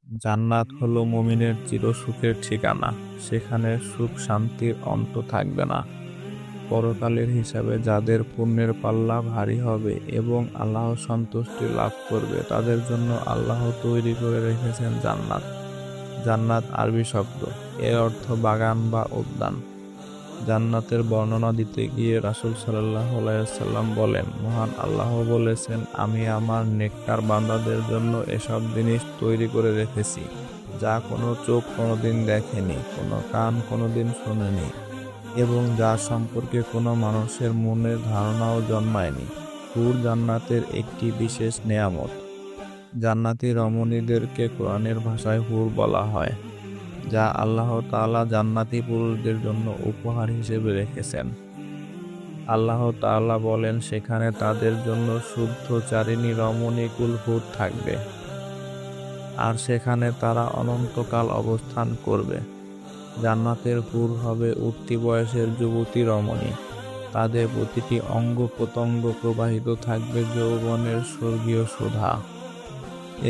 জান্নাত হলো মুমিনের চিরসুখের ঠিকানা। সেখানে সুখ শান্তির অন্ত থাকবে না। পরকালের হিসাবে যাদের পুণ্যের পাল্লা ভারী হবে এবং আল্লাহ সন্তুষ্টি লাভ করবে তাদের জন্য আল্লাহ তৈরি করে রেখেছেন জান্নাত। জান্নাত আরবি শব্দ। এর অর্থ বাগান বা উদ্যান। জান্নাতের বর্ণনা দিতে গিয়ে রাসূল সাল্লাল্লাহু আলাইহি ওয়াসাল্লাম বলেন, মহান আল্লাহ বলেছেন, আমি আমার নেককার বান্দাদের জন্য এসব জিনিস তৈরি করে রেখেছি যা কোনো চোখ কোনোদিন দেখেনি, কোনো কান কোনোদিন শোনেনি এবং যা সম্পর্কে কোনো মানুষের মনে ধারণাও জন্মায়নি। হুর জান্নাতের একটি বিশেষ নেয়ামত। জান্নাতি রমণীদেরকে কোরআনের ভাষায় হুর বলা হয়, যা আল্লাহ তাআলা জান্নাতি পুরুষদের জন্য উপহার হিসেবে রেখেছেন। আল্লাহ তাআলা বলেন, সেখানে তাদের জন্য শুদ্ধচারিণী রমণীকুল হুর থাকবে, আর সেখানে তারা অনন্তকাল অবস্থান করবে। জান্নাতের হুর হবে উঠতি বয়সের যুবতী রমণী। তাদের প্রতিটি অঙ্গ প্রত্যঙ্গ প্রবাহিত থাকবে যৌবনের স্বর্গীয় সুধা।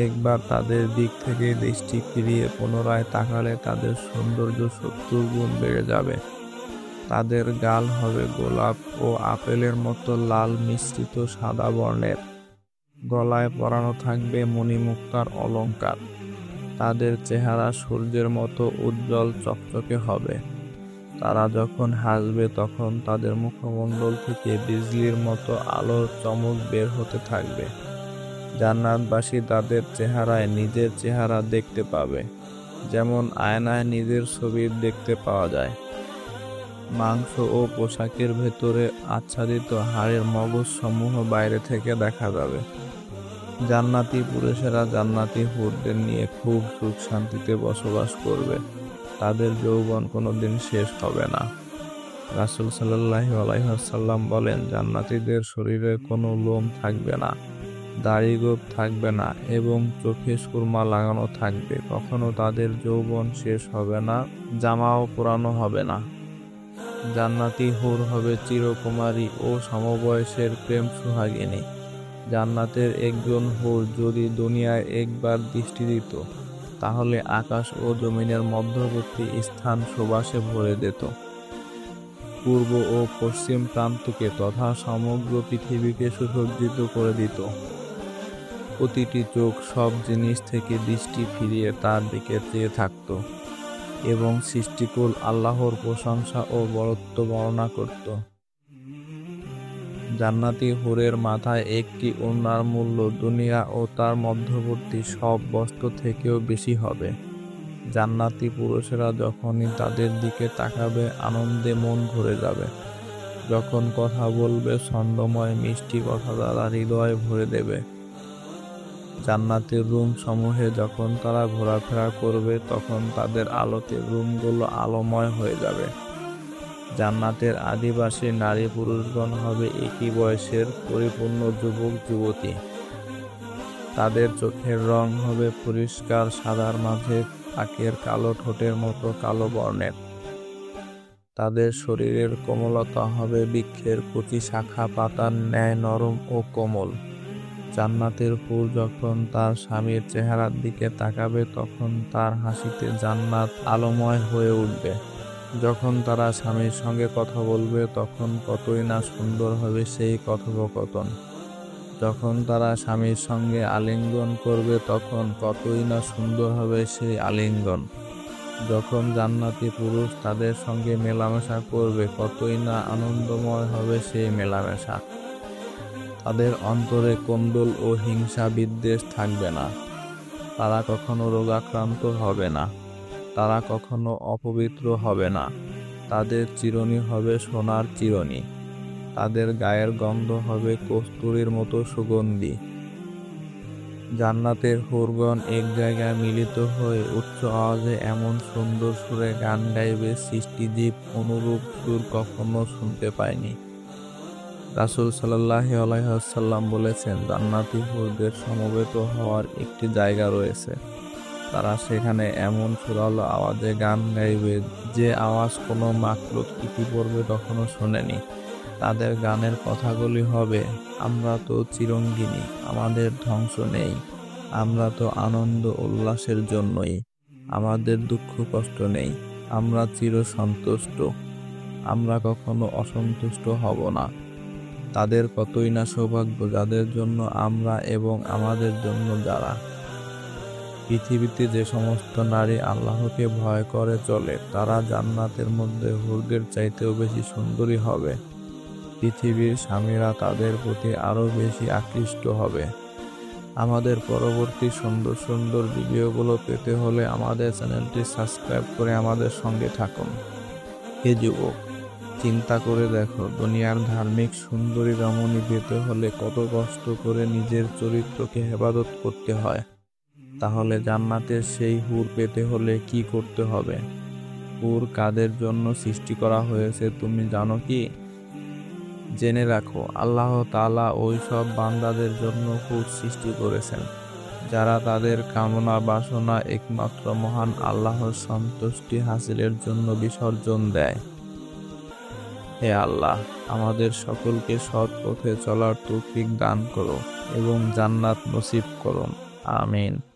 একবার তাদের দিক থেকে দৃষ্টি ফিরিয়ে পুনরায় তাকালে তাদের সৌন্দর্য 70 গুণ বেড়ে যাবে। তাদের গাল হবে গোলাপ ও আপেলের মতো লাল মিশ্রিত সাদা বর্ণের। গলায় পরানো থাকবে মণিমুক্তার অলংকার। তাদের চেহারা সূর্যের মতো উজ্জ্বল চকচকে হবে। তারা যখন হাসবে তখন তাদের মুখমণ্ডল থেকে বিজলির মতো আলোর চমক বের হতে থাকবে। জান্নাতবাসী তাদের চেহারায় নিজের চেহারা দেখতে পাবে, যেমন আয়নায় নিজের ছবি দেখতে পাওয়া যায়। মাংস ও পোশাকের ভেতরে আচ্ছাদিত হাড়ের মগজ সমূহ বাইরে থেকে দেখা যাবে। জান্নাতি পুরুষেরা জান্নাতি হুরদের নিয়ে খুব সুখ শান্তিতে বসবাস করবে। তাদের যৌবন কোনোদিন শেষ হবে না। রাসূল সাল্লাল্লাহু আলাইহি ওয়াসাল্লাম বলেন, জান্নাতীদের শরীরে কোনো লোম থাকবে না, দাড়ি গোঁফ থাকবে না এবং চোখে সুরমা লাগানো থাকবে। কখনো তাদের যৌবন শেষ হবে না, জামাও পোড়ানো হবে না। জান্নাতি হুর হবে চিরকুমারী ও সমবয়সের প্রেম সোহাগিনী। জান্নাতের একজন হুর যদি দুনিয়ায় একবার দৃষ্টি দিত, তাহলে আকাশ ও জমিনের মধ্যবর্তী স্থান সুবাসে ভরে যেত। পূর্ব ও পশ্চিম প্রান্তকে তথা সমগ্র পৃথিবীকে সুসজ্জিত করে দিত। প্রতিটি চোখ সব জিনিস থেকে দৃষ্টি ফিরিয়ে তার দিকে চেয়ে থাকত এবং সৃষ্টিকুল আল্লাহর প্রশংসা ও বরত্ব বর্ণনা করত। জান্নাতি হুরের মাথায় একটি ওড়নার মূল্য দুনিয়া ও তার মধ্যবর্তী সব বস্তু থেকেও বেশি হবে। জান্নাতি পুরুষেরা যখনই তাদের দিকে তাকাবে আনন্দে মন ভরে যাবে। যখন কথা বলবে ছন্দময় মিষ্টি কথা দ্বারা হৃদয় ভরে দেবে। জান্নাতের রুম সমূহে যখন তারা ঘোরাফেরা করবে তখন তাদের আলোতে রুমগুলো আলোময় হয়ে যাবে। জান্নাতের আদিবাসী নারী পুরুষগণ হবে একই বয়সের পরিপূর্ণ যুবক যুবতী। তাদের চোখের রং হবে পরিষ্কার সাদার মাঝে আখের কালো ঠোঁটের মতো কালো বর্ণের। তাদের শরীরের কোমলতা হবে বৃক্ষের কচি শাখা পাতার ন্যায় নরম ও কোমল। জান্নাতের হুর যখন তার স্বামীর চেহারার দিকে তাকাবে তখন তার হাসিতে জান্নাত আলোময় হয়ে উঠবে। যখন তারা স্বামীর সঙ্গে কথা বলবে তখন কতই না সুন্দর হবে সেই কথোপকথন। যখন তারা স্বামীর সঙ্গে আলিঙ্গন করবে তখন কতই না সুন্দর হবে সেই আলিঙ্গন। যখন জান্নাতি পুরুষ তাদের সঙ্গে মেলামেশা করবে কতই না আনন্দময় হবে সেই মেলামেশা। তাদের অন্তরে কোন্দল ও হিংসা বিদ্বেষ থাকবে না। তারা কখনো রোগাক্রান্ত হবে না। তারা কখনো অপবিত্র হবে না। তাদের চিরুনি হবে সোনার চিরুনি। তাদের গায়ের গন্ধ হবে কস্তুরীর মতো সুগন্ধি। জান্নাতের হুরগণ এক জায়গায় মিলিত হয়ে উচ্চ আওয়াজে এমন সুন্দর সুরে গান গাইবে, সৃষ্টিজীব অনুরূপ সুর কখনো শুনতে পায়নি। রাসূল সাল্লাল্লাহু আলাইহি ওয়াসাল্লাম বলেছেন, জান্নাতি হুরদের সমবেত হওয়ার একটি জায়গা রয়েছে। তারা সেখানে এমন সুরালো আওয়াজে গান গাইবে যে আওয়াজ কোনো মাখলুক ইতিপূর্বে কখনো শোনেনি। তাদের গানের কথাগুলি হবে, আমরা তো চিরঞ্জীবী, আমাদের ধ্বংস নেই, আমরা তো আনন্দ উল্লাসের জন্যই, আমাদের দুঃখ কষ্ট নেই, আমরা চিরসন্তুষ্ট, আমরা কখনো অসন্তুষ্ট হব না। তাদের কতই না সৌভাগ্য যাদের জন্য আমরা এবং আমাদের জন্য যারা। পৃথিবীতে যে সমস্ত নারী আল্লাহকে ভয় করে চলে তারা জান্নাতের মধ্যে হুরদের চাইতেও বেশি সুন্দরী হবে। পৃথিবীর স্বামীরা তাদের প্রতি আরো বেশি আকৃষ্ট হবে। আমাদের পরবর্তী সুন্দর সুন্দর ভিডিওগুলো পেতে হলে আমাদের চ্যানেলটি সাবস্ক্রাইব করে আমাদের সঙ্গে থাকুন। হে যুবক, চিন্তা করে দেখো, দুনিয়ার ধার্মিক সুন্দরী রমণী পেতে হলে কত কষ্ট করে নিজের চরিত্রকে হেফাজত করতে হয়। তাহলে জান্নাতের সেই হুর পেতে হলে কি করতে হবে? হুর কাদের জন্য সৃষ্টি করা হয়েছে তুমি জানো কি? জেনে রাখো, আল্লাহ তাআলা ওই সব বান্দাদের জন্য হুর সৃষ্টি করেছেন যারা তাদের কামনা বাসনা একমাত্র মহান আল্লাহর সন্তুষ্টি হাসিলের জন্য বিসর্জন দেয়। হে আল্লাহ, আমাদের সকলকে সৎ পথে চলার তৌফিক দান করো এবং জান্নাত নসিব করুন। আমিন।